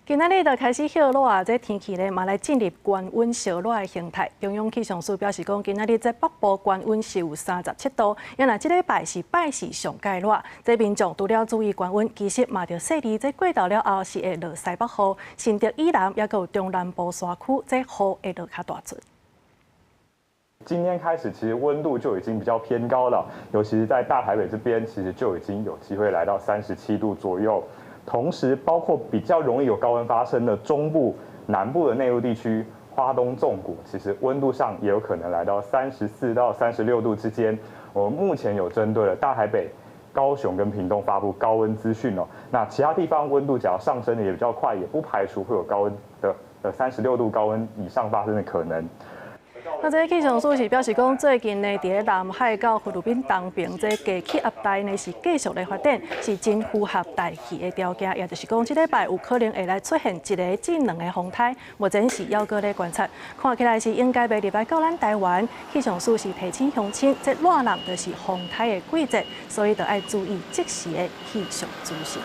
今仔日就开始热热啊，这天气咧嘛来进入高温烧热的形态。中央气象署表示讲，今仔日在北部高温是有37度，原来这礼拜是拜四上介热。这民众除了注意高温，其实嘛着细离这过道了后是会落西北雨，甚至以南也有中南部山区这雨会落较大阵。今天开始，其实温度就已经比较偏高了，尤其是在大台北这边，其实就已经有机会来到37度左右。同时，包括比较容易有高温发生的中部、南部的内陆地区、花东纵谷，其实温度上也有可能来到34到36度之间。我们目前有针对了大台北、高雄跟屏东发布高温资讯哦。那其他地方温度只要上升的也比较快，也不排除会有高温的36度高温以上发生的可能。那这气象署是表示讲，最近呢，伫咧南海到菲律宾东边，这低气压带呢是继续咧发展，是真符合大气的条件，也就是讲，这礼拜有可能会来出现一个至两个风台，目前是还搁咧观察，看起来是应该袂入来到咱台湾。气象署是提醒乡亲，这热浪就是风台的季节，所以就要注意即时的气象资讯。